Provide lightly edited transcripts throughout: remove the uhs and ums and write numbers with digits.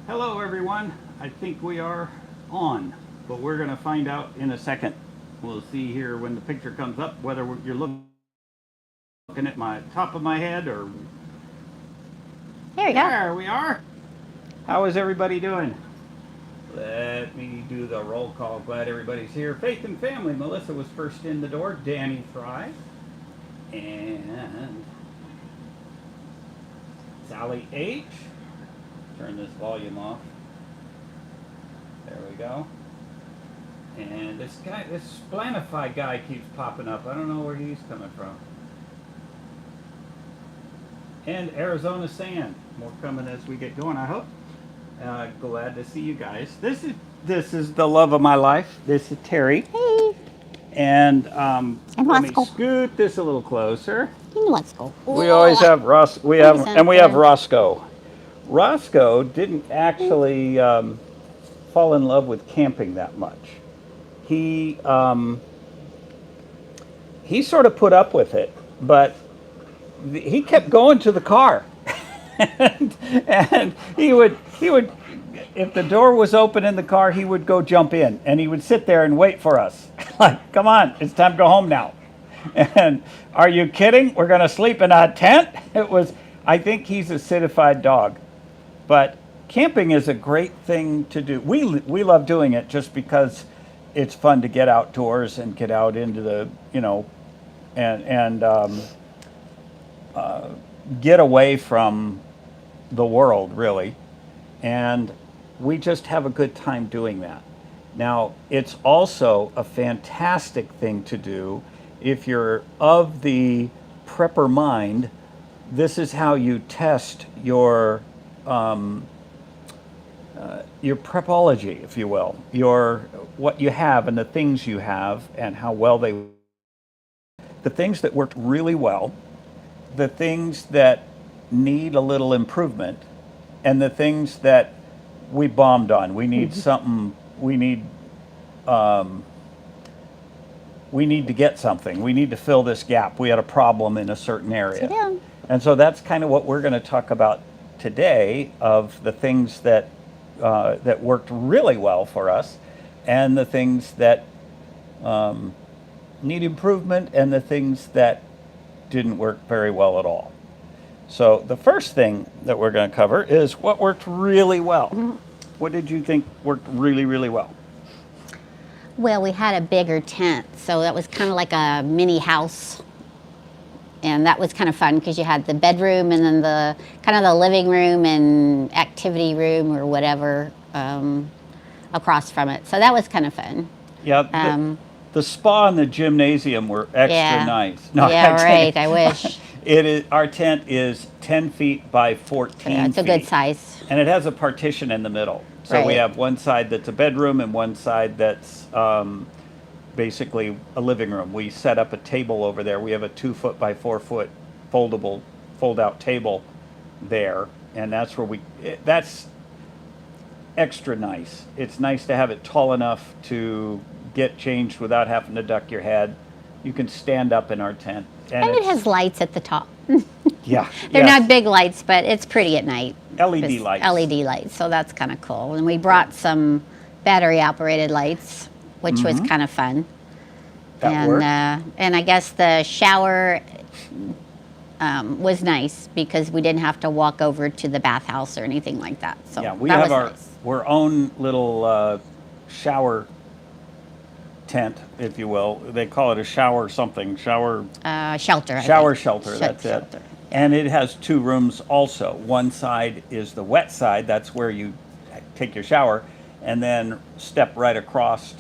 Hello, everyone. I think we are on, but we're going to find out in a second. We'll see here when the picture comes up whether you're looking at my top of my head or. There we go. There we are. How is everybody doing? Let me do the roll call. Glad everybody's here. Faith and family. Melissa was first in the door. Danny Thrive. And Sally H. Turn this volume off. There we go. And this guy, this Splanify guy keeps popping up. I don't know where he's coming from. And Arizona Sand. More coming as we get going, I hope. Glad to see you guys. This is the love of my life. This is Terry. Hey. And And let me Roscoe. scoot this a little closer. Let's go. We always have we have Roscoe. Roscoe didn't actually fall in love with camping that much. He he sort of put up with it, but he kept going to the car, and he would if the door was open in the car, he would go jump in, and he would sit there and wait for us. Like, come on, it's time to go home now. And are you kidding? We're going to sleep in a tent? It was. I think he's a citified dog, but camping is a great thing to do. We love doing it just because it's fun to get outdoors and get out into the and get away from the world, really. And we just have a good time doing that. Now, it's also a fantastic thing to do if you're of the prepper mind. This is how you test your prepology, if you will, your what you have and the things you have and how well they. The things that worked really well, the things that need a little improvement, and the things that we bombed on. We need something. Um, we need to get something. We need to fill this gap. We had a problem in a certain area. down. And so that's kind of what we're going to talk about today, of the things that that worked really well for us, and the things that need improvement, and the things that didn't work very well at all. So the first thing that we're going to cover is what worked really well. What did you think worked really, really well? Well, we had a bigger tent, so that was kind of like a mini house. And that was kind of fun because you had the bedroom and then the kind of the living room and activity room or whatever across from it. So that was kind of fun. Yeah, the spa and the gymnasium were extra Yeah. nice. No, Yeah, I'm right, kidding. I wish. It is, our tent is 10 feet by 14 Yeah, it's a feet. good size. And it has a partition in the middle. So we Right. have one side that's a bedroom and one side that's basically a living room. We set up a table over there. We have a 2 foot by 4 foot foldable, fold out table there. And that's where that's extra nice. It's nice to have it tall enough to get changed without having to duck your head. You can stand up in our tent. And it has lights at the top. Yeah. They're yes. not big lights, but it's pretty at night. LED Just lights. LED lights, so that's kind of cool. And we brought some battery operated lights, which was kind of fun. That worked. And I guess the shower was nice because we didn't have to walk over to the bathhouse or anything like that. So Yeah, we that have was nice. our own little shower tent, if you will. They call it a shower something, Shelter. I shower think. shelter, that's Shelter. it. And it has two rooms also. One side is the wet side, that's where you take your shower, and then step right across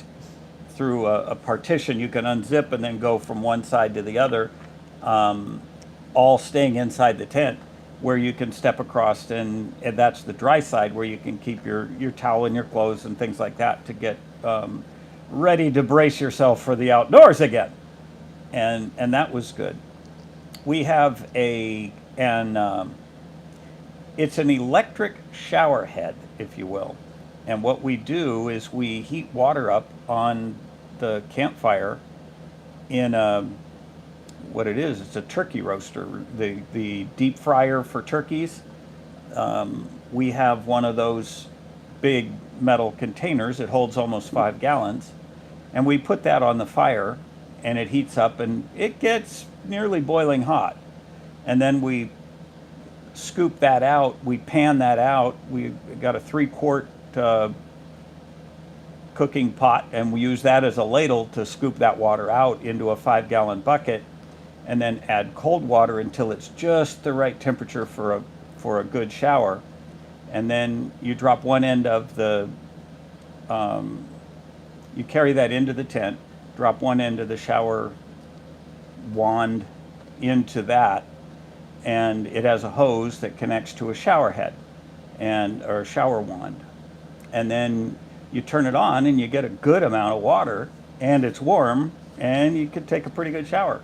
through a partition. You can unzip and then go from one side to the other, all staying inside the tent, where you can step across, and that's the dry side where you can keep your towel and your clothes and things like that to get ready to brace yourself for the outdoors again. And that was good. We have it's an electric shower head, if you will. And what we do is we heat water up on the campfire in what it is. It's a turkey roaster, the deep fryer for turkeys. We have one of those big metal containers. It holds almost 5 gallons. And we put that on the fire, and it heats up, and it gets nearly boiling hot. And then we scoop that out, we pan that out. We got a 3-quart cooking pot, and we use that as a ladle to scoop that water out into a 5-gallon bucket, and then add cold water until it's just the right temperature for a good shower. And then you drop one end of the you carry that into the tent, drop one end of the shower wand into that, and it has a hose that connects to a shower head or a shower wand. And then you turn it on and you get a good amount of water, and it's warm, and you can take a pretty good shower.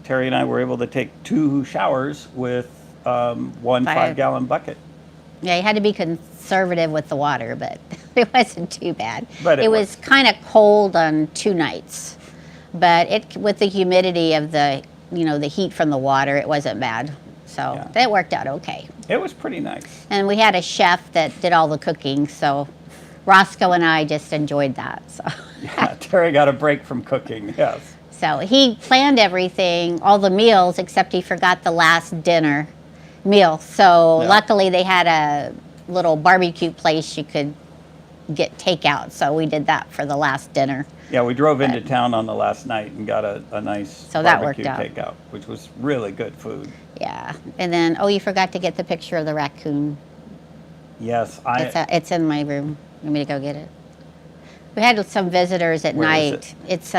Terry and I were able to take 2 showers with one 5-gallon bucket. Yeah, you had to be conservative with the water, but it wasn't too bad. But it was kind of cold on 2 nights, but with the humidity of the heat from the water, it wasn't bad. So Yeah. that worked out okay. It was pretty nice. And we had a chef that did all the cooking, so Roscoe and I just enjoyed that. So. Yeah, Terry got a break from cooking, yes. So he planned everything, all the meals, except he forgot the last dinner meal. So Yeah. luckily they had a little barbecue place you could get takeout. So we did that for the last dinner. Yeah, we drove into town on the last night and got a nice So that barbecue worked out. takeout, which was really good food. Yeah. And then, you forgot to get the picture of the raccoon. Yes, It's in my room. You want me to go get it? We had some visitors at Where is night. It's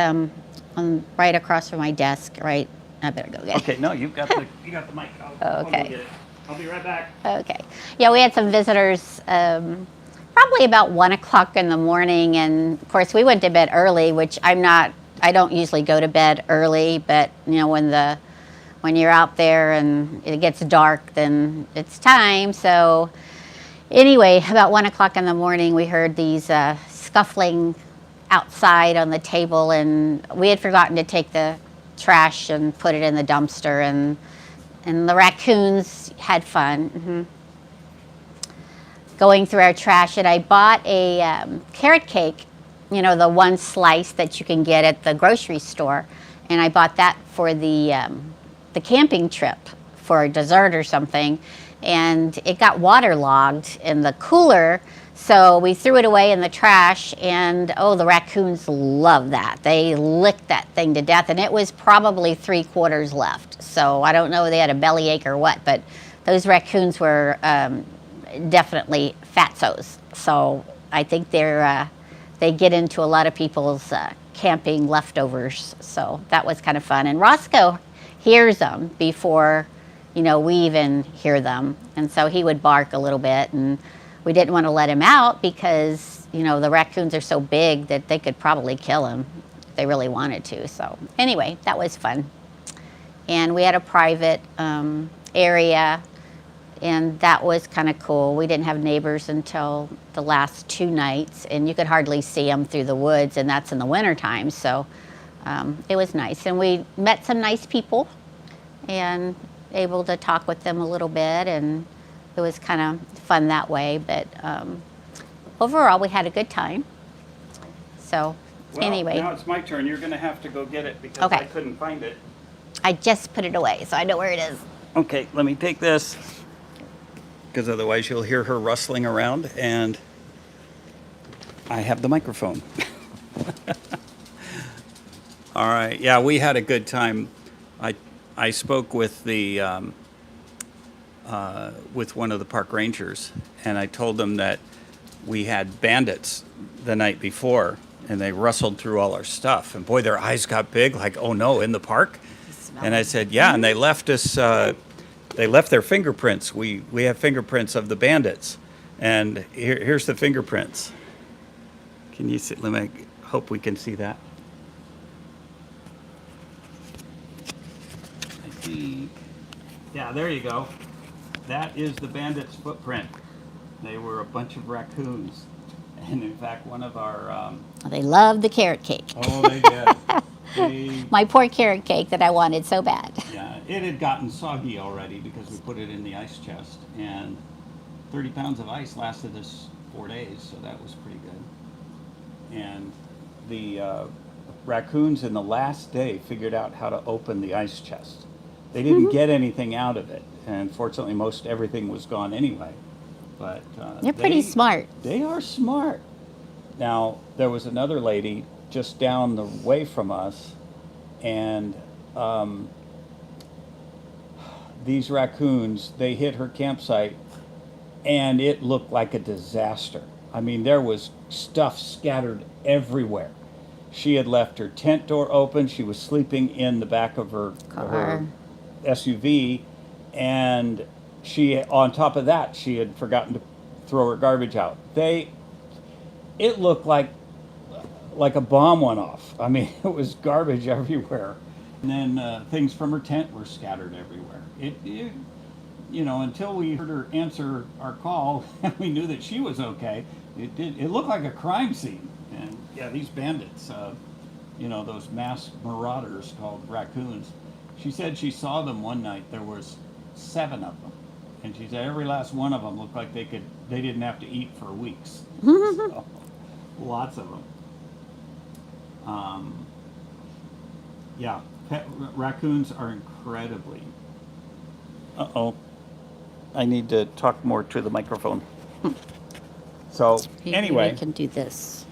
right across from my desk, right? I better go get it. Okay, no, you got the mic. I'll Okay. go get it. I'll be right back. Okay. Yeah, we had some visitors probably about 1 o'clock in the morning. And of course, we went to bed early, which I don't usually go to bed early, but when you're out there and it gets dark, then it's time. So anyway, about 1 o'clock in the morning, we heard these scuffling outside on the table, and we had forgotten to take the trash and put it in the dumpster, and the raccoons had fun going through our trash. And I bought a carrot cake, the one slice that you can get at the grocery store, and I bought that for the camping trip for a dessert or something, and it got waterlogged in the cooler. So we threw it away in the trash, and the raccoons love that. They licked that thing to death, and it was probably 3/4 left. So I don't know if they had a bellyache or what, but those raccoons were definitely fatsos. So I think they get into a lot of people's camping leftovers. So that was kind of fun. And Roscoe hears them before, we even hear them. And so he would bark a little bit, and we didn't want to let him out because, the raccoons are so big that they could probably kill him if they really wanted to. So anyway, that was fun. And we had a private area, and that was kind of cool. We didn't have neighbors until the last 2 nights, and you could hardly see them through the woods, and that's in the wintertime. So it was nice. And we met some nice people and able to talk with them a little bit, and it was kind of fun that way. But overall, we had a good time. So anyway. Now it's my turn. You're going to have to go get it because Okay. I couldn't find it. I just put it away, so I know where it is. Okay, let me take this because otherwise you'll hear her rustling around, and I have the microphone. All right. Yeah, we had a good time. I spoke with with one of the park rangers, and I told them that we had bandits the night before, and they rustled through all our stuff. And boy, their eyes got big, like, oh no, in the park? And I said, yeah, and they left us. They left their fingerprints. We have fingerprints of the bandits, and here's the fingerprints. Can you see? Let me hope we can see that. I think. Yeah, there you go. That is the bandits' footprint. They were a bunch of raccoons, and in fact, one of our. They loved the carrot cake. Oh, they did. My poor carrot cake that I wanted so bad. Yeah, it had gotten soggy already because we put it in the ice chest, and 30 pounds of ice lasted us 4 days, so that was pretty good. And the raccoons in the last day figured out how to open the ice chest. They didn't get anything out of it, and fortunately, most everything was gone anyway. But They're pretty smart. They are smart. Now, there was another lady just down the way from us, and these raccoons, they hit her campsite, and it looked like a disaster. I mean, there was stuff scattered everywhere. She had left her tent door open. She was sleeping in the back of her Car. SUV, and on top of that, she had forgotten to throw her garbage out. It looked like a bomb went off. I mean, it was garbage everywhere. And then things from her tent were scattered everywhere. Until we heard her answer our call and we knew that she was okay, it looked like a crime scene. And yeah, these bandits, those masked marauders called raccoons. She said she saw them one night. There was 7 of them, and she said every last one of them looked like they didn't have to eat for weeks. So, lots of them. Yeah, raccoons are incredibly. Uh-oh. I need to talk more to the microphone. So, anyway. I can do this.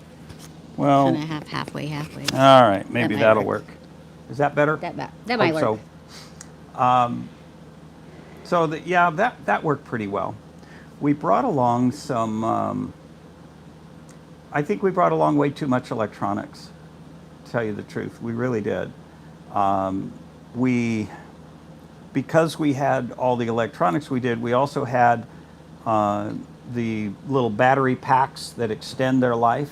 Well, Kind of halfway. all right, maybe might that'll work. work. Is that better? That might work. Hope so. That worked pretty well. We brought along some, I think we brought along way too much electronics, to tell you the truth. We really did. Because we had all the electronics we also had the little battery packs that extend their life.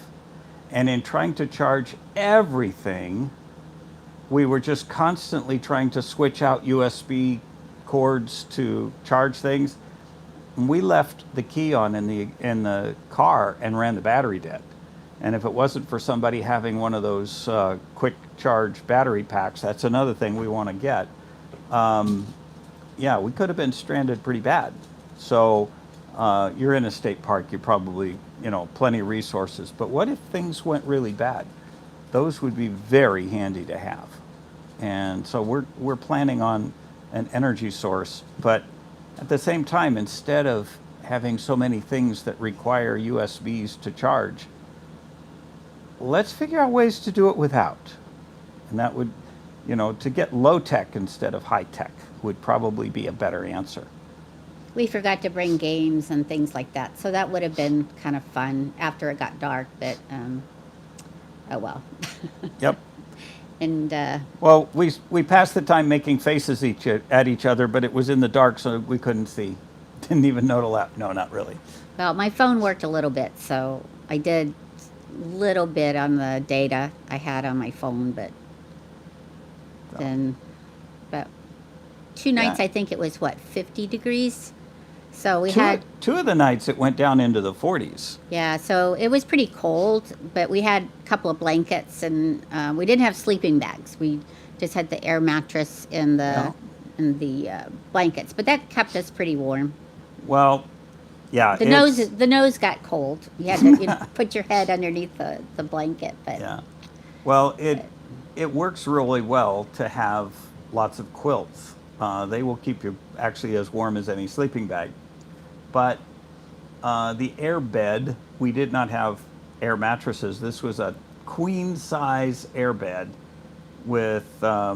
And in trying to charge everything, we were just constantly trying to switch out USB cords to charge things. And we left the key on in the car and ran the battery dead. And if it wasn't for somebody having one of those quick charge battery packs, that's another thing we want to get. We could have been stranded pretty bad. So you're in a state park, you're probably, plenty of resources. But what if things went really bad? Those would be very handy to have. And so we're planning on an energy source, but at the same time, instead of having so many things that require USBs to charge, let's figure out ways to do it without. And that would, to get low tech instead of high tech would probably be a better answer. We forgot to bring games and things like that, so that would have been kind of fun after it got dark. But oh well. Yep. And well, we passed the time making faces at each other, but it was in the dark, so we couldn't see. Didn't even know to laugh. No, not really. Well, my phone worked a little bit, so I did a little bit on the data I had on my phone, but then about 2 nights, I think it was 50 degrees. So we had 2 of the nights it went down into the 40s. Yeah, so it was pretty cold, but we had a couple of blankets, and we didn't have sleeping bags. We just had the air mattress and the blankets, but that kept us pretty warm. Well, yeah. The nose got cold. You had to put your head underneath the blanket, but yeah. Well, it works really well to have lots of quilts. They will keep you actually as warm as any sleeping bag. But the air bed, we did not have air mattresses. This was a queen size air bed with a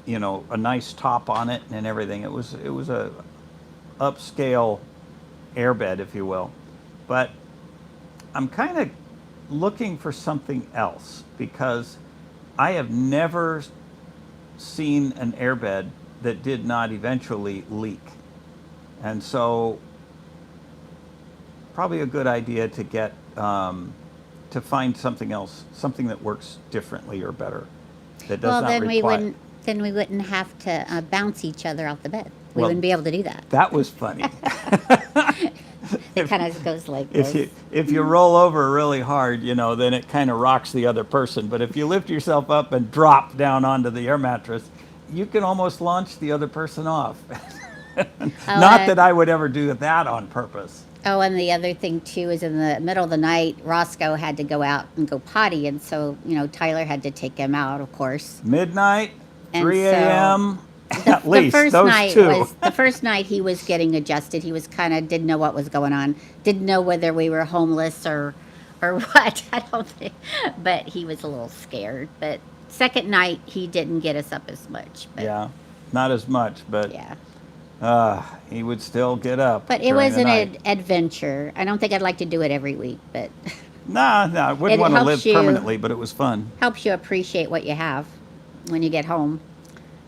nice top on it and everything. It was a upscale air bed, if you will. But I'm kind of looking for something else, because I have never seen an air bed that did not eventually leak. And so probably a good idea to get to find something else, something that works differently or better, that does not require. Then we wouldn't have to bounce each other out the bed. We wouldn't be able to do that. That was funny. It kind of goes like this. If you roll over really hard, then it kind of rocks the other person. But if you lift yourself up and drop down onto the air mattress, you can almost launch the other person off. Not that I would ever do that on purpose. Oh, and the other thing too is in the middle of the night, Roscoe had to go out and go potty, and so Tyler had to take him out, of course. Midnight, And 3 so a.m. At the least first those night two. was the first night he was getting adjusted. He was kind of didn't know what was going on, didn't know whether we were homeless or what. I don't think, but he was a little scared. But second night he didn't get us up as much. But Yeah, not as much, but yeah. he would still get up. But it during was the an night. Adventure. I don't think I'd like to do it every week, but Nah, I wouldn't It want to helps live you- permanently, but it was fun. helps you appreciate what you have when you get home.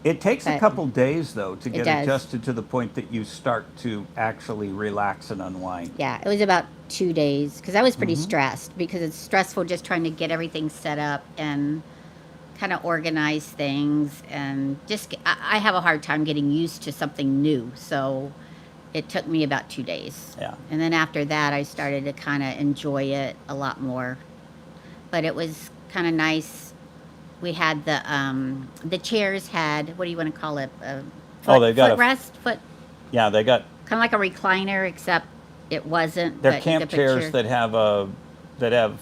It takes a But- couple days, though, to get does. adjusted to the point that you start to actually relax and unwind. Yeah, it was about 2 days because I was pretty Mm-hmm. stressed because it's stressful just trying to get everything set up and kind of organize things and I have a hard time getting used to something new. So it took me about 2 days. Yeah. And then after that, I started to kind of enjoy it a lot more. But it was kind of nice. We had the chairs had, what do you want to call it? They got a- footrest, foot, Yeah, they got kind of like a recliner, except it wasn't. they're but you camp could put chairs your- that have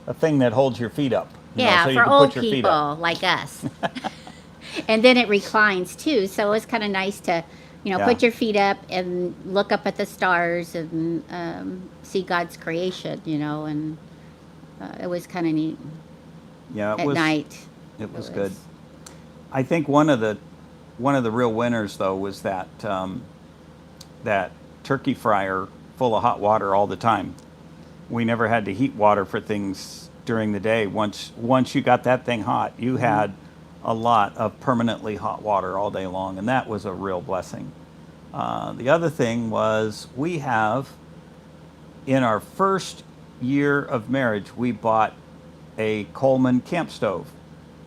a thing that holds your feet up. Yeah, so you for can old put your feet people up. like us. And then it reclines too, so it's kind of nice to, Yeah. put your feet up and look up at the stars and see God's creation, and it was kind of neat Yeah, it at was. night. It was good. I think one of the real winners though was that that turkey fryer full of hot water all the time. We never had to heat water for things during the day. Once you got that thing hot, you Mm-hmm. had a lot of permanently hot water all day long, and that was a real blessing. The other thing was we have, in our first year of marriage, we bought a Coleman camp stove.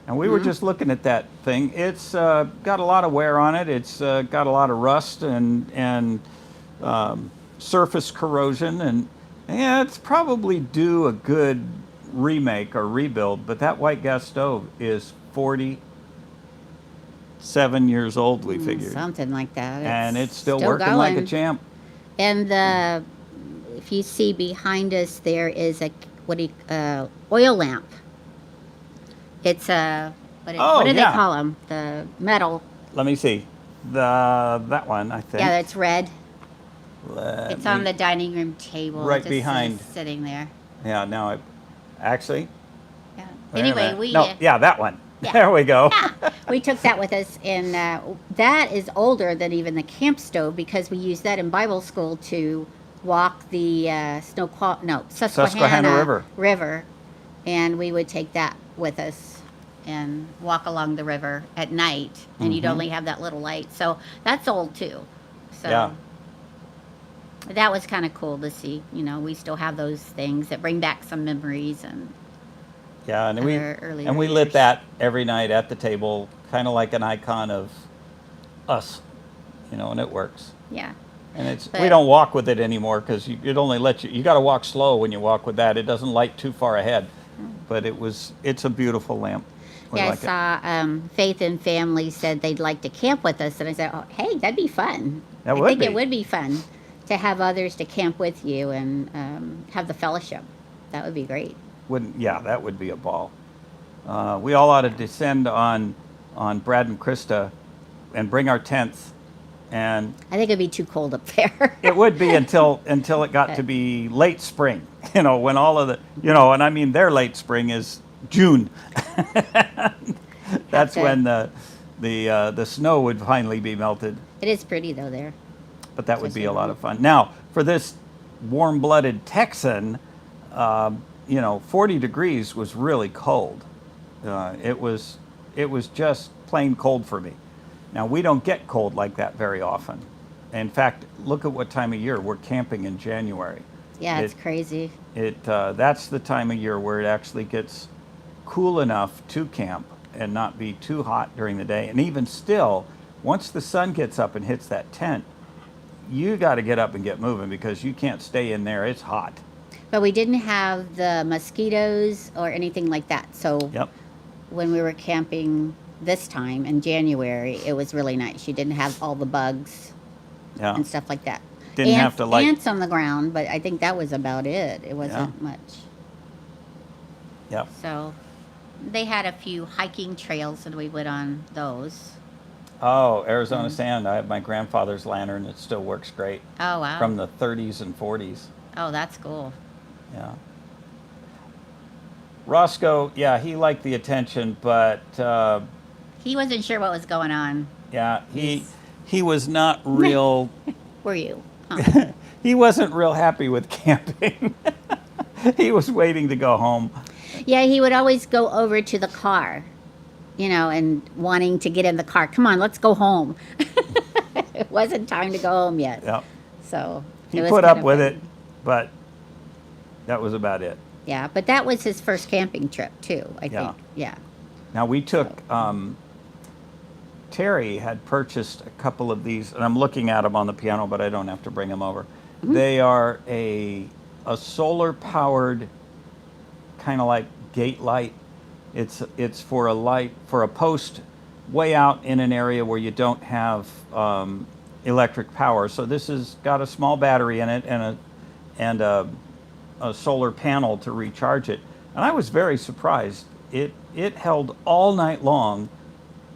And we were just looking at that thing. It's got a lot of wear on it. It's got a lot of rust and surface corrosion. And yeah, it's probably due a good remake or rebuild. But that white gas stove is 47 years old, we figured. Something like that. And it's still working like a going. champ. And if you see behind us, there is a oil lamp. It's a what do they yeah. call them? The metal. Let me see. That one, I think. Yeah, that's red. Let It's on me- the dining room table. Right It just behind. says sitting there. Yeah, now actually. Yeah. wait a Anyway, minute. we No, yeah, that one. yeah. There we go. we took that with us, and that is older than even the camp stove because we used that in Bible school to walk the Susquehanna River, and we would take that with us and walk along the river at night, and you'd only have that little light. So that's old too. So Yeah. that was kind of cool to see. We still have those things that bring back some memories and. Yeah, and Earlier we lit years. that every night at the table, kind of like an icon of us, and it works. Yeah. And we But- don't walk with it anymore because it only lets you got to walk slow when you walk with that. It doesn't light too far ahead, but it's a beautiful lamp. We Yeah, like it. I saw Faith and Family said they'd like to camp with us, and I said, "Oh, hey, that'd be fun. That I would think be. it would be fun to have others to camp with you and have the fellowship. That would be great." That would be a ball. We all ought to descend on Brad and Krista and bring our tents, and I think it'd be too cold up there. it would be until it got to be late spring, when all of the, and I mean their late spring is June. That's Okay. when the snow would finally be melted. It is pretty though there. But that would be a lot of fun. Now, for this warm-blooded Texan, 40 degrees was really cold. It was just plain cold for me. Now, we don't get cold like that very often. In fact, look at what time of year we're camping in January. Yeah, it's crazy. That's the time of year where it actually gets cool enough to camp and not be too hot during the day. And even still, once the sun gets up and hits that tent, you got to get up and get moving because you can't stay in there. It's hot. But we didn't have the mosquitoes or anything like that. So Yep. when we were camping this time in January, it was really nice. You didn't have all the bugs Yeah. and stuff like that. Didn't have to like, ants on the ground, but I think that was about it. It wasn't Yeah. much. yep. So they had a few hiking trails, and we went on those. Oh, Arizona Sand. I have my grandfather's lantern. It still works great Oh wow. from the 30s and 40s. Oh, that's cool. Yeah. Roscoe, yeah, he liked the attention, but He wasn't sure what was going on. yeah, He's- he was not real. Were you? Huh. He wasn't real happy with camping. He was waiting to go home. Yeah, he would always go over to the car, and wanting to get in the car. Come on, let's go home. It wasn't time to go home yet. Yep. So He it was put kind up of with fun. it, but that was about it. Yeah, but that was his first camping trip too, I Yeah. think. Yeah. Now we took Terry had purchased a couple of these, and I'm looking at them on the piano, but I don't have to bring them over. They are a solar powered kind of like gate light. It's for a light for a post way out in an area where you don't have electric power. So this has got a small battery in it and a solar panel to recharge it. And I was very surprised. It held all night long,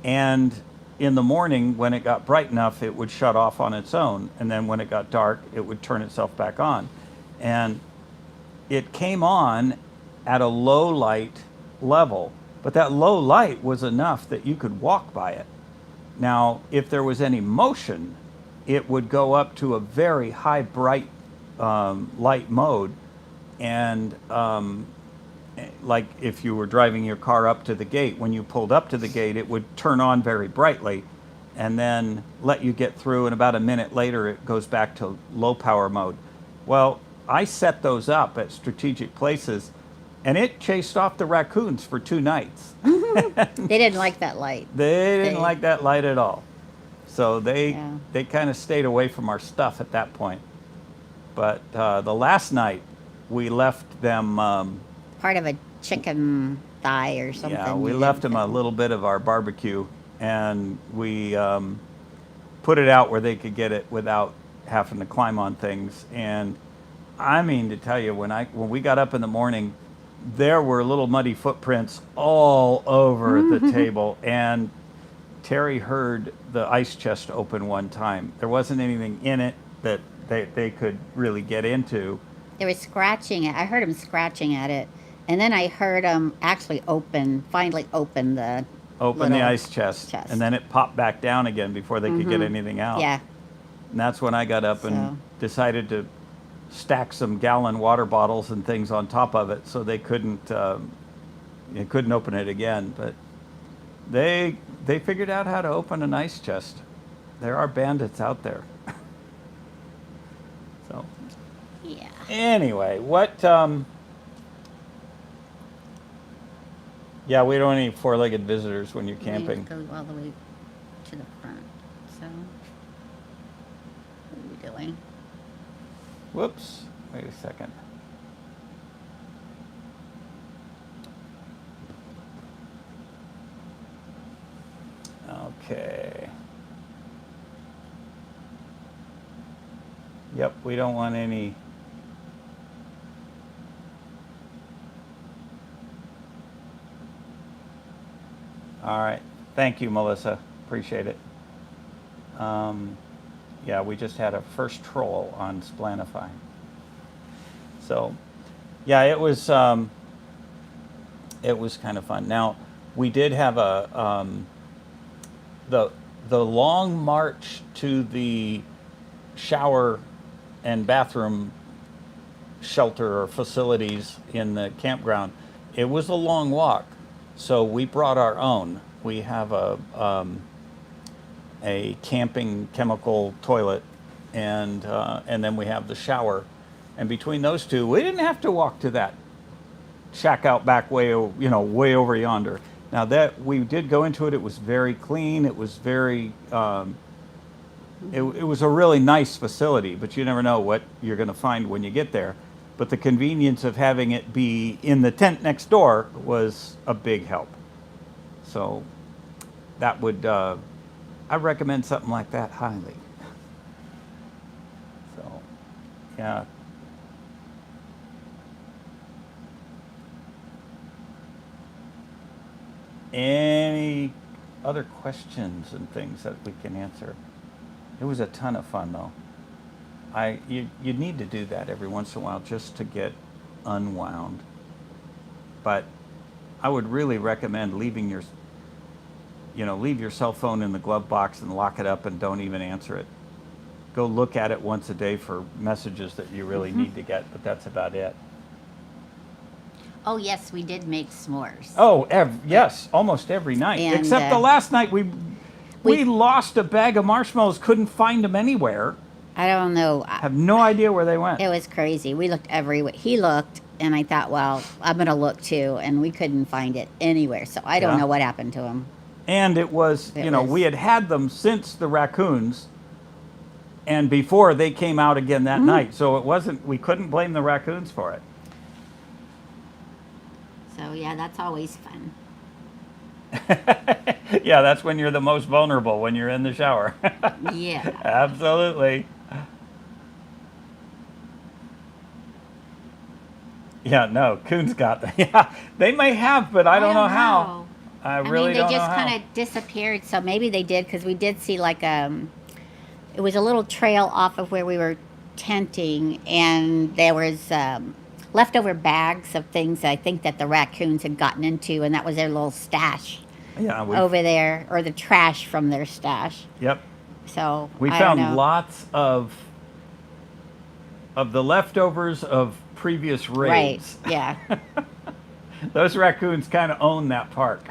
and in the morning when it got bright enough, it would shut off on its own, and then when it got dark, it would turn itself back on. And it came on at a low light level, but that low light was enough that you could walk by it. Now, if there was any motion, it would go up to a very high bright light mode, and like if you were driving your car up to the gate, when you pulled up to the gate, it would turn on very brightly and then let you get through, and about a minute later it goes back to low power mode. Well, I set those up at strategic places, and it chased off the raccoons for 2 nights. They didn't like that light. They didn't They- like that light at all. So they Yeah. kind of stayed away from our stuff at that point. But the last night we left them, Part of a chicken thigh or something. yeah, we you left didn't them a fit. little bit of our barbecue, and we put it out where they could get it without having to climb on things. And I mean to tell you, when we got up in the morning, there were little muddy footprints all over the table, and Terry heard the ice chest open one time. There wasn't anything in it that they could really get into. They were scratching it. I heard him scratching at it. And then I heard him actually finally open the Open the little ice chest, chest. and then it popped back down again before they could get anything out. Yeah. And that's when I got up So- and decided to stack some gallon water bottles and things on top of it so they couldn't open it again. But they figured out how to open an ice chest. There are bandits out there. So Yeah. anyway, yeah, we don't want any four-legged visitors when you're camping. We go all the way to the front. So, what are we doing? Whoops, wait a second. Okay. Yep, we don't want any. All right, thank you, Melissa, appreciate it. Yeah, we just had a first troll on Splanify. So, yeah, it was kind of fun. Now, we did have the long march to the shower and bathroom shelter or facilities in the campground. It was a long walk, so we brought our own. We have a camping chemical toilet, and then we have the shower. And between those two, we didn't have to walk to that shack out back way over yonder. Now that we did go into it, it was very clean. It was very, it was a really nice facility, but you never know what you're going to find when you get there. But the convenience of having it be in the tent next door was a big help. So that would, I recommend something like that highly. So, Yeah. Any other questions and things that we can answer? It was a ton of fun though. You need to do that every once in a while just to get unwound. But I would really recommend leaving leave your cell phone in the glove box and lock it up and don't even answer it. Go look at it once a day for messages that you really need to get, but that's about it. Oh yes, we did make s'mores. Oh, yes, almost every night. And, Except the last night we lost a bag of marshmallows, couldn't find them anywhere. I don't know. Have no idea where they went. It was crazy. We looked everywhere. He looked, and I thought, well, I'm gonna look too, and we couldn't find it anywhere. So I don't Yeah. know what happened to him. And it was, It we was- had them since the raccoons and before they came out again that night. So we couldn't blame the raccoons for it. So yeah, that's always fun. Yeah, that's when you're the most vulnerable, when you're in the shower. Yeah. Absolutely. Yeah, no, Coons got them. Yeah, they may have, but I don't know how. I really they don't know just how. kind of disappeared. So maybe they did because we did see like it was a little trail off of where we were tenting, and there was leftover bags of things I think that the raccoons had gotten into, and that was their little stash Yeah, over there, or the trash from their stash. Yep. So We I found don't know. lots of the leftovers of previous Right. raids. Yeah. Those raccoons kind of own that park.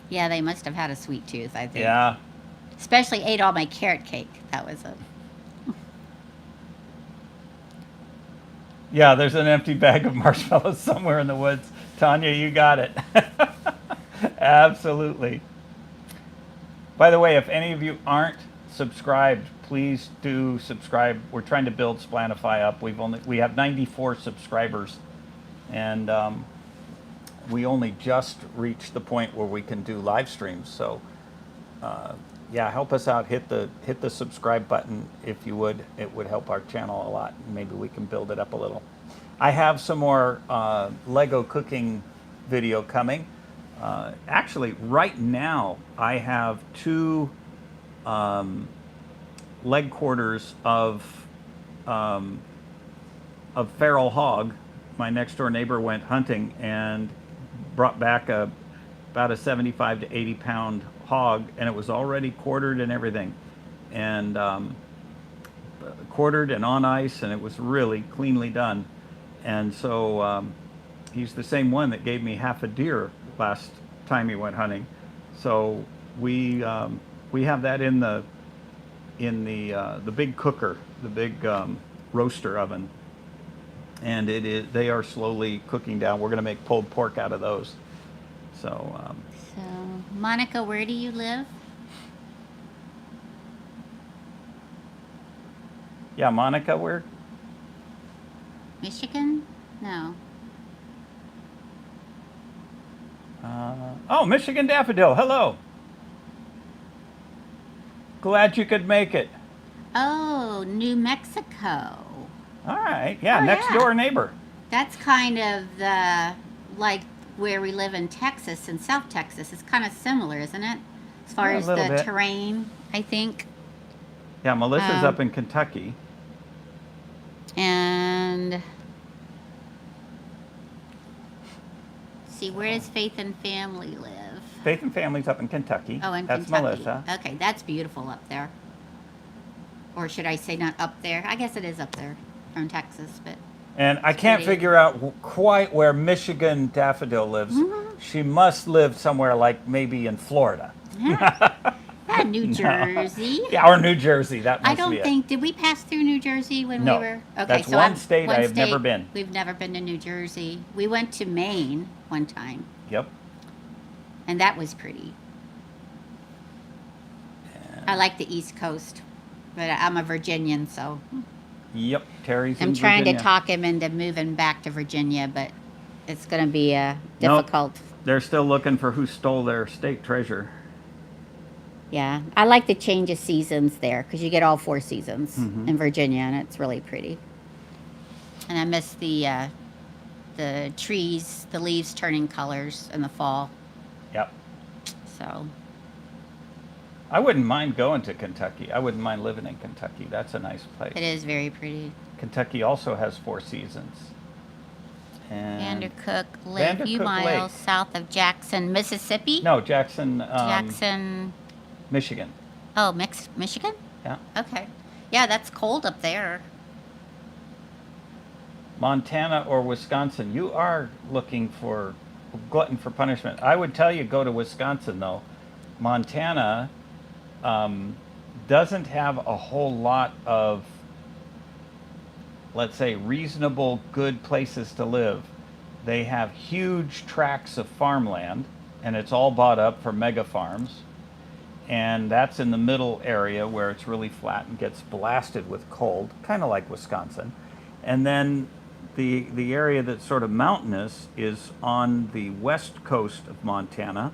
Yeah, they must have had a sweet tooth, I think. Yeah. Especially ate all my carrot cake. That was a. Yeah, there's an empty bag of marshmallows somewhere in the woods. Tanya, you got it. Absolutely. By the way, if any of you aren't subscribed, please do subscribe. We're trying to build Splanify up. We have 94 subscribers, and we only just reached the point where we can do live streams. So, yeah, help us out. Hit the subscribe button if you would. It would help our channel a lot. Maybe we can build it up a little. I have some more Lego cooking video coming. Actually, right now I have two leg quarters of feral hog. My next door neighbor went hunting and brought back about a 75 to 80 pound hog, and it was already quartered and everything, and quartered and on ice, and it was really cleanly done. And so he's the same one that gave me half a deer last time he went hunting. So we have that in the big cooker, the big roaster oven, and they are slowly cooking down. We're going to make pulled pork out of those. So So, Monica, where do you live? yeah, Monica, where? Michigan? No. Oh, Michigan Daffodil. Hello. Glad you could make it. Oh, New Mexico. All right. Yeah, Oh, next yeah. door neighbor. That's kind of like where we live in Texas, in South Texas. It's kind of similar, isn't it? As far Yeah, a as little the bit. terrain, I think. Yeah, Melissa's Um, up in Kentucky. And see, where does Faith and Family live? Faith and Family's up in Kentucky. Oh, in That's Kentucky. Melissa. Okay, that's beautiful up there. Or should I say not up there? I guess it is up there from Texas, but And I can't pretty. figure out quite where Michigan Daffodil lives. Mm-hmm. She must live somewhere like maybe in Florida. yeah, New Jersey. Yeah, or New Jersey. That must I don't be think, did we pass through New Jersey when No. we were? Okay, That's one state I one have never been. We've never been to New Jersey. We went to Maine one time, it. Yep. and that was pretty. I like the East Coast, but I'm a Virginian, so Yep. Terry's I'm in trying Virginia. to talk him into moving back to Virginia, but it's going to be difficult. They're still looking for who stole their state treasure. Yeah, I like the change of seasons there because you get all 4 seasons Mhm. in Virginia, and it's really pretty. And I miss the trees, the leaves turning colors in the fall. Yep. So I wouldn't mind going to Kentucky. I wouldn't mind living in Kentucky. That's a nice place. it is very pretty. Kentucky also has 4 seasons. And Vandercook Lake, a few Vandercook miles Lake. south of Jackson, Mississippi. No, Jackson, Jackson. Michigan. Oh, Michigan. Yeah. Okay. Yeah, that's cold up there. Montana or Wisconsin. You are looking for glutton for punishment. I would tell you go to Wisconsin though. Montana doesn't have a whole lot of, let's say, reasonable, good places to live. They have huge tracts of farmland, and it's all bought up for mega farms. And that's in the middle area where it's really flat and gets blasted with cold, kind of like Wisconsin. And then the area that's sort of mountainous is on the west coast of Montana,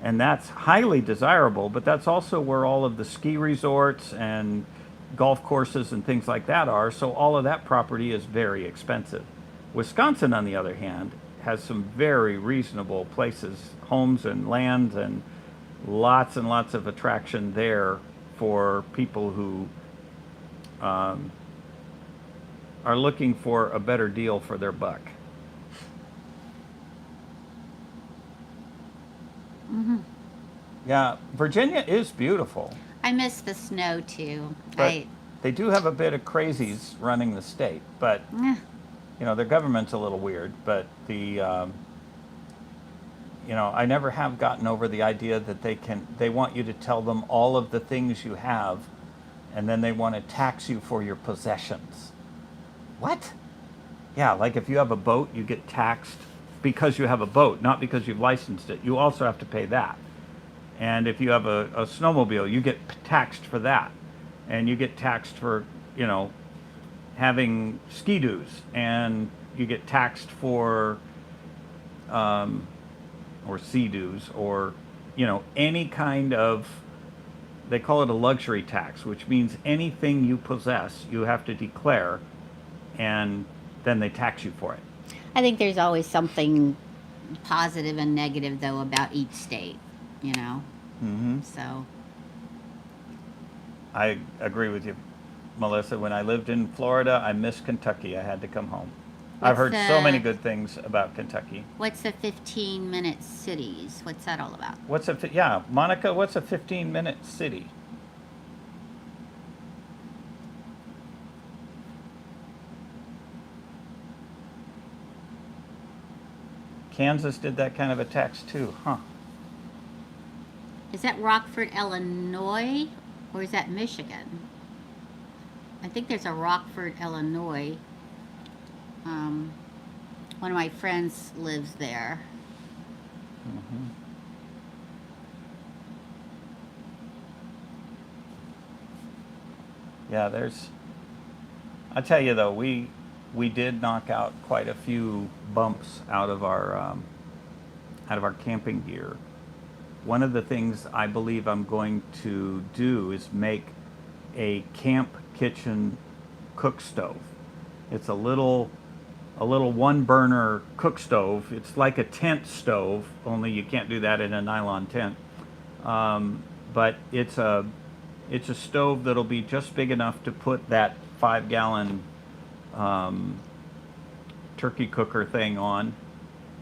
and that's highly desirable, but that's also where all of the ski resorts and golf courses and things like that are, so all of that property is very expensive. Wisconsin, on the other hand, has some very reasonable places, homes and lands, and lots of attraction there for people who are looking for a better deal for their buck. Yeah, Virginia is beautiful, I miss the snow too. but they do have a bit of crazies running the state. But Eh, their government's a little weird. But I never have gotten over the idea that they want you to tell them all of the things you have, and then they want to tax you for your possessions. What? Yeah, like if you have a boat, you get taxed because you have a boat, not because you've licensed it. You also have to pay that. And if you have a snowmobile, you get taxed for that. And you get taxed for, having ski doos. And you get taxed for, or sea doos, or, any kind of, they call it a luxury tax, which means anything you possess, you have to declare, and then they tax you for it. I think there's always something positive and negative though about each state, Mm-hmm. So I agree with you, Melissa. When I lived in Florida, I missed Kentucky. I had to come home. I've heard so many good things about Kentucky. What's the 15-minute cities? What's that all about? Yeah, Monica, what's a 15-minute city? Kansas did that kind of a tax too, huh? Is that Rockford, Illinois, or is that Michigan? I think there's a Rockford, Illinois. One of my friends lives there. Mm-hmm. Yeah, I tell you though, we did knock out quite a few bumps out of our camping gear. One of the things I believe I'm going to do is make a camp kitchen cook stove. It's a little one burner cook stove. It's like a tent stove, only you can't do that in a nylon tent. But it's a stove that'll be just big enough to put that 5-gallon turkey cooker thing on,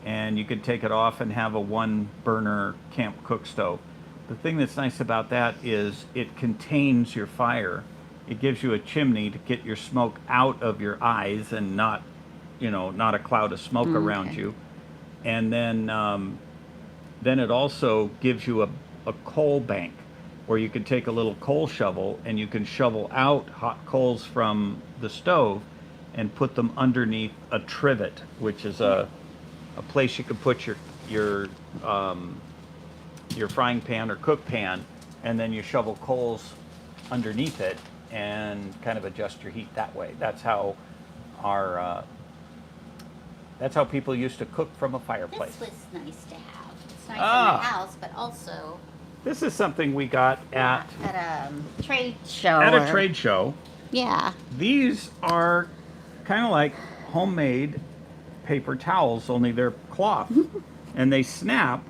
and you could take it off and have a one burner camp cook stove. The thing that's nice about that is it contains your fire. It gives you a chimney to get your smoke out of your eyes and not a cloud of smoke around Okay. you. And then it also gives you a coal bank where you can take a little coal shovel and you can shovel out hot coals from the stove and put them underneath a trivet, which is a place you can put your frying pan or cook pan, and then you shovel coals underneath it and kind of adjust your heat that way. That's how people used to cook from a fireplace. This was nice to have. It's nice Ah. in the house, but also This is something we got at at a trade show. a trade show. Yeah. These are kind of like homemade paper towels, only they're cloth, and they snap.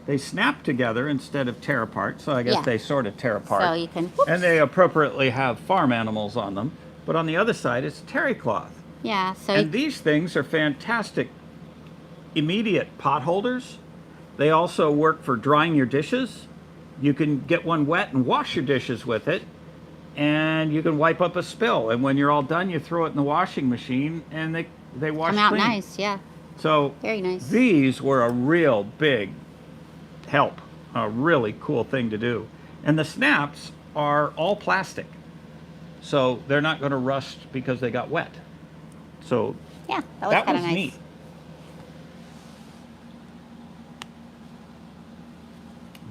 They snap together instead of tear apart. So I guess Yeah. they sort of tear apart. So you can. And they appropriately have farm animals on them. But on the other side, it's terry cloth. Yeah. So And these things are fantastic immediate pot holders. They also work for drying your dishes. You can get one wet and wash your dishes with it, and you can wipe up a spill. And when you're all done, you throw it in the washing machine, and they wash come out clean. nice. Yeah. So Very nice. these were a real big help, a really cool thing to do. And the snaps are all plastic, so they're not going to rust because they got wet. So Yeah. That was that kind was of nice. neat.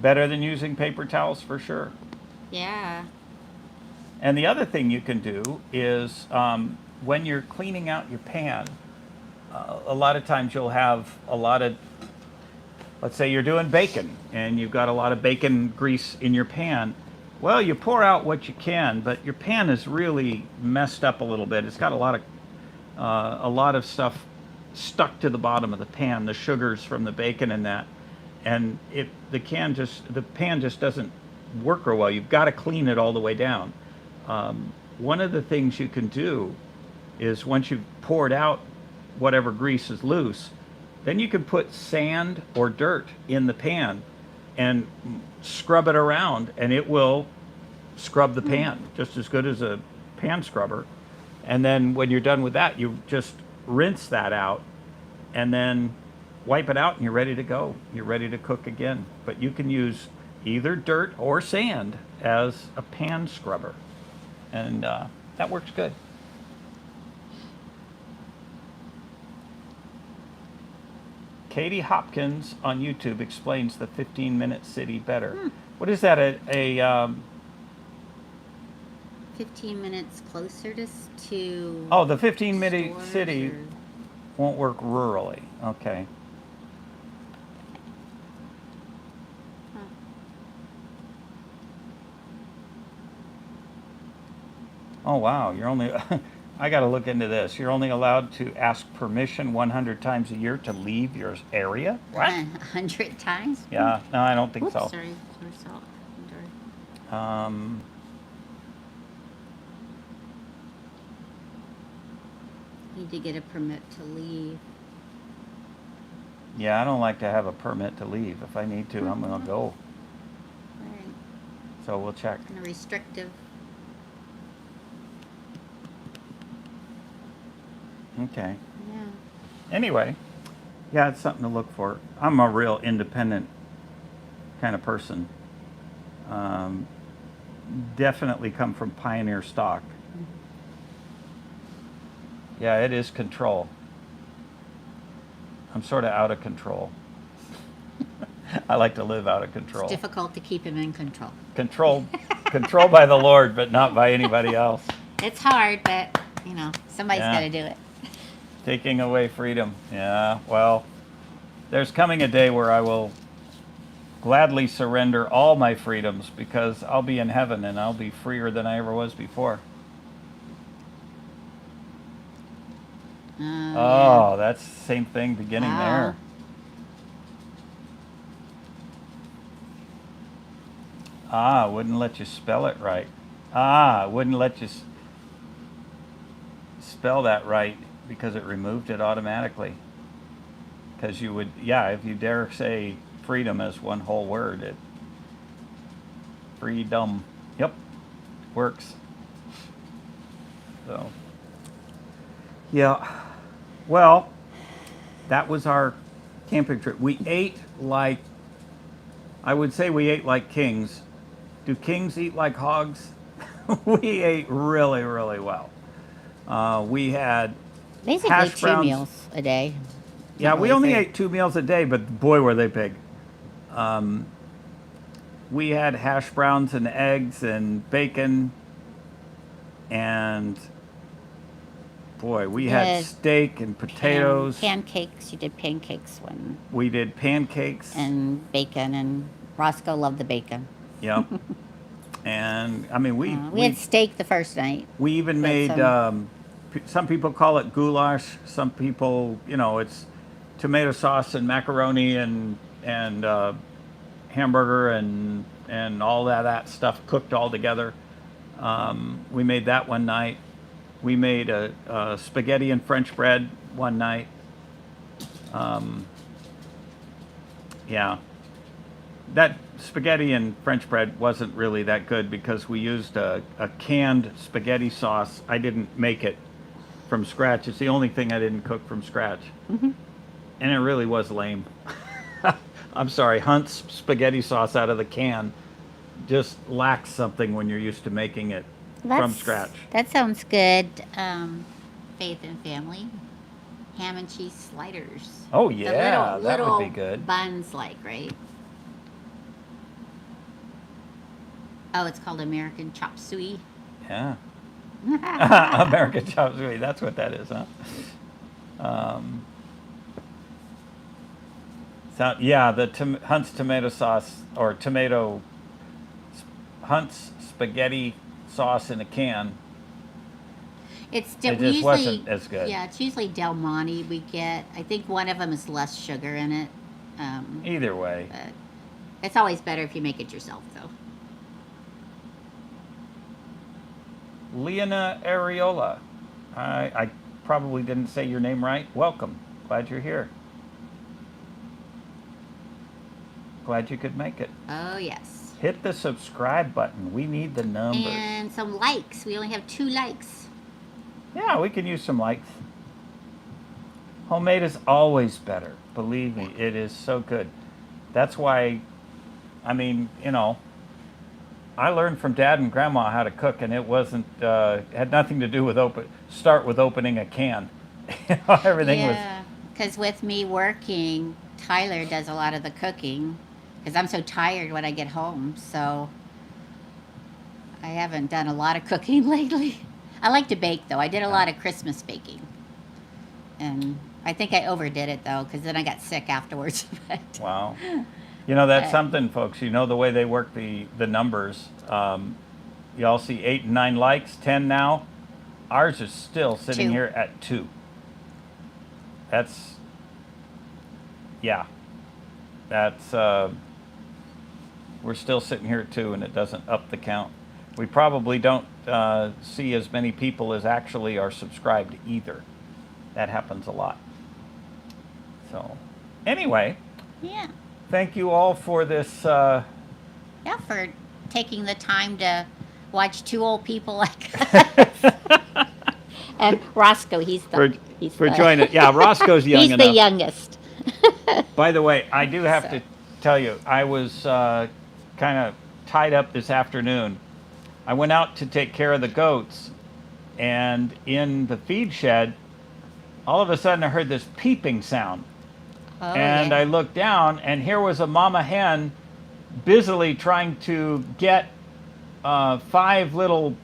Better than using paper towels for sure. Yeah. And the other thing you can do is when you're cleaning out your pan, a lot of times you'll have a lot of, let's say you're doing bacon and you've got a lot of bacon grease in your pan. Well, you pour out what you can, but your pan is really messed up a little bit. It's got a lot of stuff stuck to the bottom of the pan, the sugars from the bacon and that. And the pan just doesn't work real well. You've got to clean it all the way down. One of the things you can do is once you've poured out whatever grease is loose, then you can put sand or dirt in the pan and scrub it around, and it will scrub the pan just as good as a pan scrubber. And then when you're done with that, you just rinse that out and then wipe it out, and you're ready to go. You're ready to cook again. But you can use either dirt or sand as a pan scrubber, and that works good. Katie Hopkins on YouTube explains the 15-minute city better. What is that? A 15 minutes closer to. oh, the 15-minute stores city or- won't work rurally. Okay. Huh. Oh wow, you're only I got to look into this. You're only allowed to ask permission 100 times a year to leave your area? What? 100 times? Yeah, no, I don't think Oops, so. sorry. Or salt. Or- Need to get a permit to leave. Yeah, I don't like to have a permit to leave. If I need to, I'm going to go. Right. So we'll check. And a restrictive. Okay. Yeah. Anyway, yeah, it's something to look for. I'm a real independent kind of person. Definitely come from pioneer stock. Yeah, it is control. I'm sort of out of control. I like to live out of control. It's difficult to keep him in control. Controlled by the Lord, but not by anybody else. It's hard, but somebody's Yeah. got to do it. Taking away freedom. Yeah, well, there's coming a day where I will gladly surrender all my freedoms because I'll be in heaven and I'll be freer than I ever was before. Oh, that's the same thing beginning there. Wouldn't let you spell it right. Wouldn't let you spell that right because it removed it automatically. Because you would, if you dare say freedom as one whole word, freedom, yep, works. So, yeah, well, that was our camping trip. We ate like, I would say we ate like kings. Do kings eat like hogs? We ate really, really well. We had Basically hash 2 browns. meals a day. Yeah, Not we really only big. ate 2 meals a day, but boy, were they big. We had hash browns and eggs and bacon and boy, we had Yes. steak and potatoes. Pancakes. You did pancakes one. We did pancakes. And bacon. And Roscoe loved the bacon. Yep. And I mean, We had steak the first night. we even we had made. Some people call it goulash. Some people, it's tomato sauce and macaroni and hamburger and all that stuff cooked all together. We made that one night. We made a spaghetti and French bread one night. Yeah, that spaghetti and French bread wasn't really that good because we used a canned spaghetti sauce. I didn't make it from scratch. It's the only thing I didn't cook from scratch. Mm-hmm. And it really was lame. I'm sorry, Hunt's spaghetti sauce out of the can just lacks something when you're used to making it from scratch. That sounds good. Faith and Family. Ham and cheese sliders. Oh The yeah, that little would be good. buns, right? Oh, it's called American Chop Suey. Yeah. American chop suey, that's what that is, huh? So yeah, the Hunt's tomato sauce or Hunt's spaghetti sauce in a can. It's It we just usually, wasn't as good. Yeah, it's usually Del Monte we get. I think one of them is less sugar in it. Either way, But it's always better if you make it yourself, though. Leona Areola. I probably didn't say your name right. Welcome. Glad you're here. Glad you could make it. Oh, yes. Hit the subscribe button. We need the numbers. And some likes. We only have 2 likes. Yeah, we can use some likes. Homemade is always better. Believe me, it is so good. That's why, I mean, I learned from Dad and Grandma how to cook, and it wasn't had nothing to do with start with opening a can. Everything was. Yeah, because with me working, Tyler does a lot of the cooking. Because I'm so tired when I get home, so I haven't done a lot of cooking lately. I like to bake, though. I did a lot of Christmas baking. And I think I overdid it, though, because then I got sick afterwards. But Wow. That's something, folks. The way they work the numbers. Y'all see 8 and 9 likes, 10 now. Ours is still sitting 2. here at 2. That's, yeah. That's, we're still sitting here at 2, and it doesn't up the count. We probably don't see as many people as actually are subscribed either. That happens a lot. So, anyway. yeah. Thank you all for this. Yeah, for taking the time to watch 2 old people like us. And Roscoe, he's For joining. Yeah, Roscoe's young he's enough. the youngest. By the way, I do have to tell you, I was kind of tied up this afternoon. I went out to take care of the goats, and in the feed shed, all of a sudden I heard this peeping sound. Oh, And yeah. I looked down, and here was a mama hen busily trying to get 5 little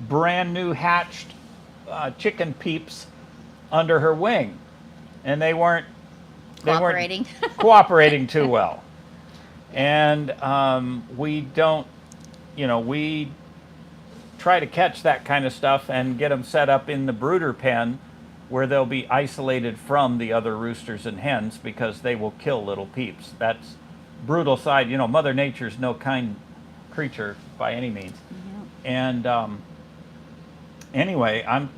brand new hatched chicken peeps under her wing, and they weren't Cooperating. cooperating too well. And we don't, we try to catch that kind of stuff and get them set up in the brooder pen where they'll be isolated from the other roosters and hens because they will kill little peeps. That's brutal side. Mother Nature's no kind creature by any means. And anyway, I'm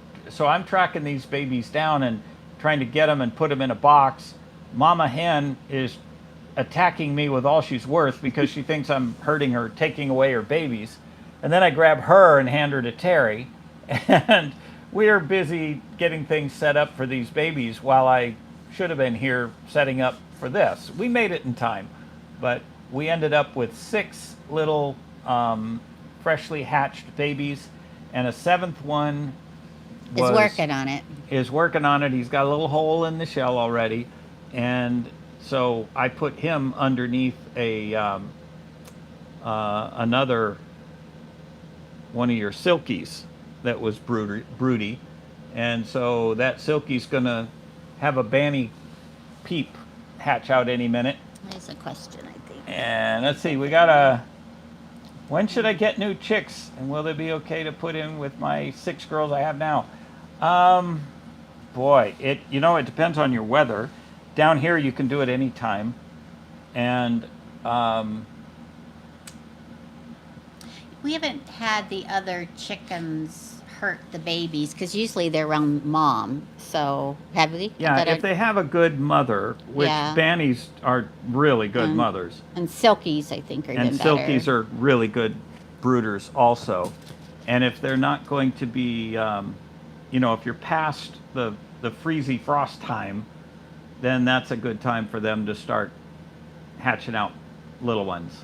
tracking these babies down and trying to get them and put them in a box. Mama hen is attacking me with all she's worth because she thinks I'm hurting her, taking away her babies. And then I grab her and hand her to Terry. And we're busy getting things set up for these babies while I should have been here setting up for this. We made it in time, but we ended up with 6 little freshly hatched babies, and a 7th one Is working on it. is working on it. He's got a little hole in the shell already, and so I put him underneath a another one of your silkies that was broody, And so that Silky's gonna have a Banny peep hatch out any minute. There's a question, I think. And let's see, we got a. When should I get new chicks? And will they be okay to put in with my 6 girls I have now? Boy, it depends on your weather. Down here you can do it anytime. And We haven't had the other chickens hurt the babies because usually they're around mom. So have we? yeah, That if they have a good mother, which Yeah. Bannies are really good mothers. and silkies, I think, are And even better. Silkies are really good brooders also. And if they're not going to be, if you're past the freezy frost time, then that's a good time for them to start hatching out little ones.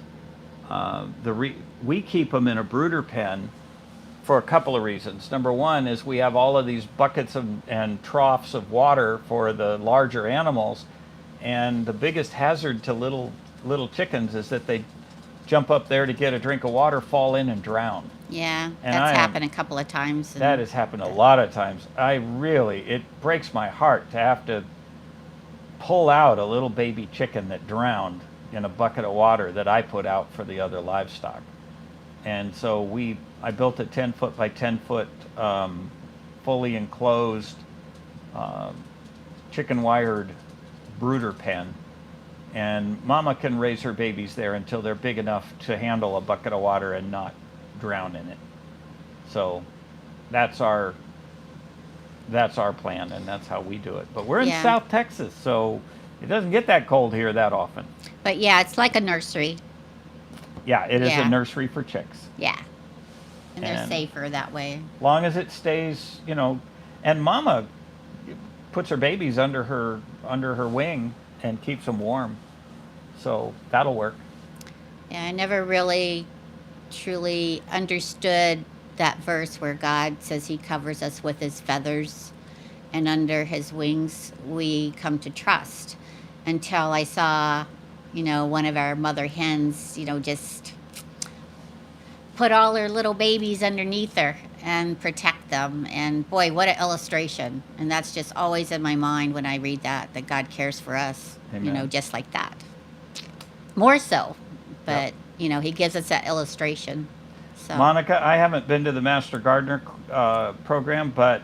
We keep them in a brooder pen for a couple of reasons. Number one is we have all of these buckets and troughs of water for the larger animals, and the biggest hazard to little chickens is that they jump up there to get a drink of water, fall in, and drown. Yeah, And that's I am- happened a couple of times. That has happened a lot of times. It breaks my heart to have to pull out a little baby chicken that drowned in a bucket of water that I put out for the other livestock. And so I built a 10-foot by 10-foot fully enclosed chicken wired brooder pen. And mama can raise her babies there until they're big enough to handle a bucket of water and not drown in it. So that's our plan, and that's how we do it. But we're in Yeah. South Texas, so it doesn't get that cold here that often. But yeah, it's like a nursery. Yeah, it is Yeah. a nursery for chicks. Yeah. And they're And- safer that way. Long as it stays, and mama puts her babies under her wing and keeps them warm. So that'll work. Yeah, I never really truly understood that verse where God says he covers us with his feathers and under his wings we come to trust, until I saw, one of our mother hens, just put all her little babies underneath her and protect them. And boy, what an illustration. And that's just always in my mind when I read that God cares for us, Amen. just like that. More so, but, Yep. he gives us that illustration. So Monica, I haven't been to the Master Gardener program, but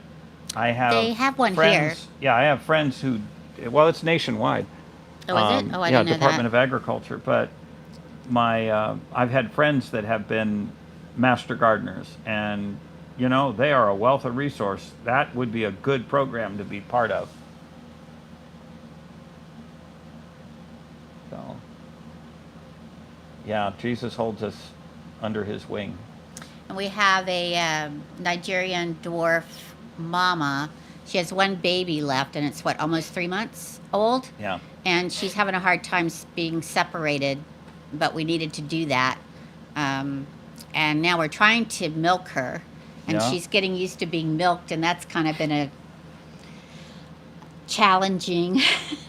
I have. They have one friends, Yeah, I have friends who. Well, it's nationwide. Oh, is it? Oh, I yeah, didn't know Department that. of Agriculture. But I've had friends that have been Master Gardeners, and they are a wealth of resource. That would be a good program to be part of. So, yeah, Jesus holds us under his wing. And we have a Nigerian dwarf mama. She has one baby left, and it's almost 3 months old. Yeah. And she's having a hard time being separated, but we needed to do that. And now we're trying to milk her, and Yeah. she's getting used to being milked, and that's kind of been a challenging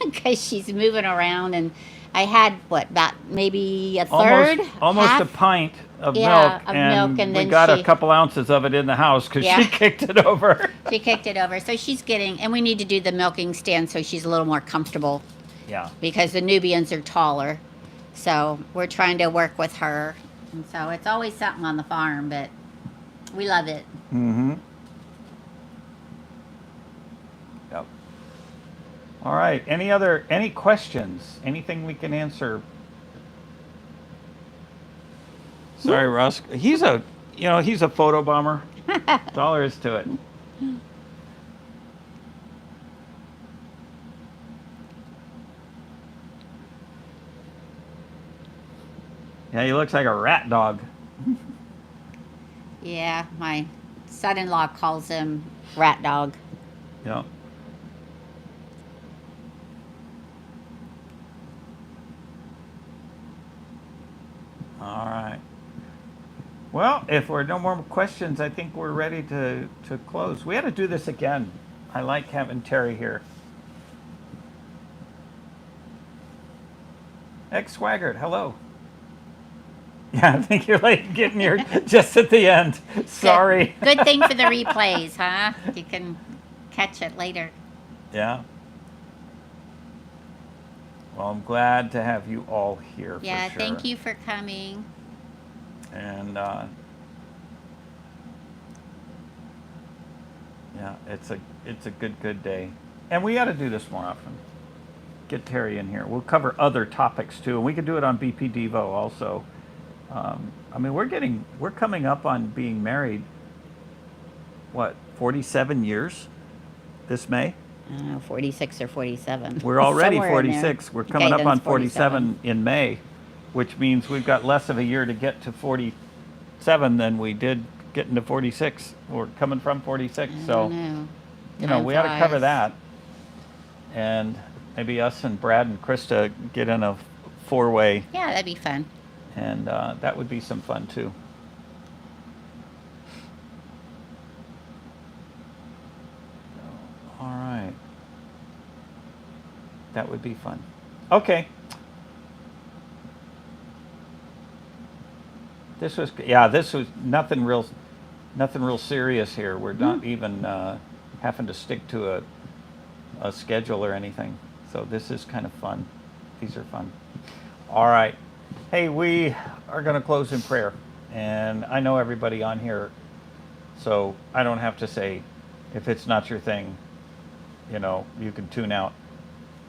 because she's moving around. And I had about maybe a third, almost half? a pint of Yeah, milk, of and milk, and we then got a she- couple ounces of it in the house because Yeah. she kicked it over. She kicked it over, so she's getting, and we need to do the milking stand so she's a little more comfortable Yeah. because the Nubians are taller. So we're trying to work with her, and so it's always something on the farm, but we love it. Mm-hmm. Yep. All right. Any questions? Anything we can answer? Sorry, Russ. He's a photo bomber. That's all there is to it. Yeah, he looks like a rat dog. Yeah, my son-in-law calls him Rat Dog. Yeah. All right. Well, if there are no more questions, I think we're ready to close. We had to do this again. I like having Terry here. X Swaggart, hello. Yeah, I think you're late getting here just at the end. Sorry. Good thing for the replays, huh? You can catch it later. Yeah. Well, I'm glad to have you all here. Yeah, for sure. thank you for coming. And yeah, it's a good day, and we got to do this more often. Get Terry in here. We'll cover other topics too, and we could do it on BP Devo also. I mean, we're coming up on being married. What, 47 years this May? I don't know, 46 or 47. We're already Somewhere in there. 46. We're coming up on Gaydon's 47 in May, which means we've got less of a year to get to 47 than we did getting to 46. We're coming from 46, I so don't know. you know Time we ought to cover flies. that, and maybe us and Brad and Krista get in a four-way, Yeah, that'd be fun. and that would be some fun too. All right. That would be fun. Okay. This was nothing real serious here. We're not even having to stick to a schedule or anything. So this is kind of fun. These are fun. All right. Hey, we are going to close in prayer. And I know everybody on here, so I don't have to say, if it's not your thing, you know, you can tune out.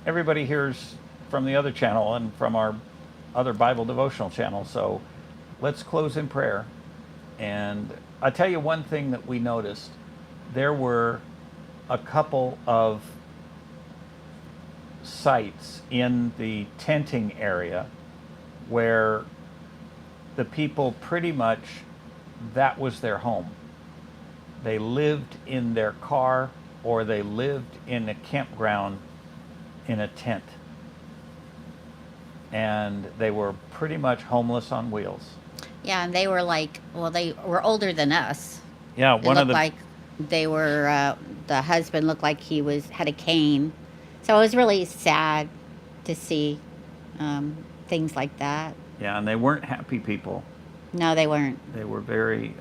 Everybody hears from the other channel and from our other Bible devotional channel. So let's close in prayer. And I'll tell you one thing that we noticed. There were a couple of sites in the tenting area where the people pretty much, that was their home. They lived in their car, or they lived in a campground in a tent. And they were pretty much homeless on wheels. Yeah, and they were like, well, they were older than us. Yeah, It one of looked the like they were, the husband looked like he had a cane. So it was really sad to see things like that. yeah, and they weren't happy people. No, they weren't. They were very.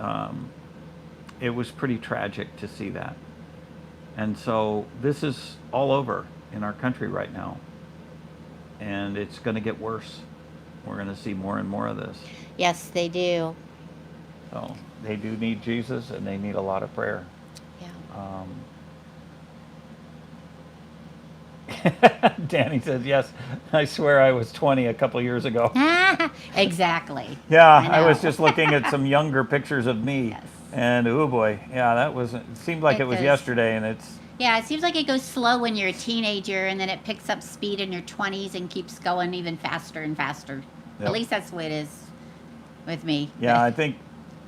It was pretty tragic to see that. And so this is all over in our country right now, and it's going to get worse. We're going to see more and more of this. Yes, they do. So they do need Jesus, and they need a lot of prayer. Yeah. Danny says, yes, I swear I was 20 a couple years ago. Exactly. Yeah, I I was know. just looking at some younger pictures of me. Yes. And oh boy, yeah, it seemed like It it was goes- yesterday, and it's, Yeah, it seems like it goes slow when you're a teenager, and then it picks up speed in your 20s and keeps going even faster and faster. Yep. At least that's the way it is with me. yeah, I think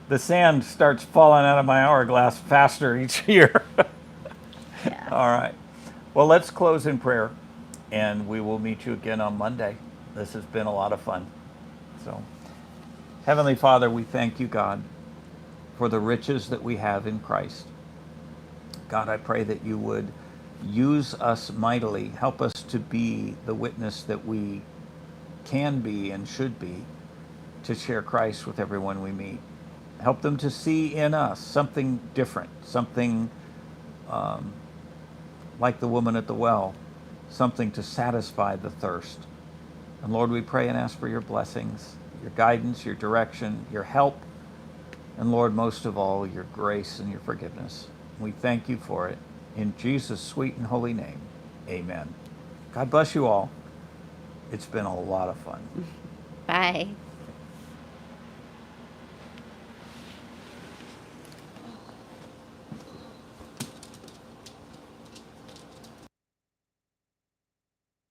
the sand starts falling out of my hourglass faster each year. Yeah. All right. Well, let's close in prayer, and we will meet you again on Monday. This has been a lot of fun. So, Heavenly Father, we thank you, God, for the riches that we have in Christ. God, I pray that you would use us mightily. Help us to be the witness that we can be and should be to share Christ with everyone we meet. Help them to see in us something different, something like the woman at the well, something to satisfy the thirst. And Lord, we pray and ask for your blessings, your guidance, your direction, your help, and Lord, most of all, your grace and your forgiveness. We thank you for it. In Jesus' sweet and holy name, amen. God bless you all. It's been a lot of fun. Bye.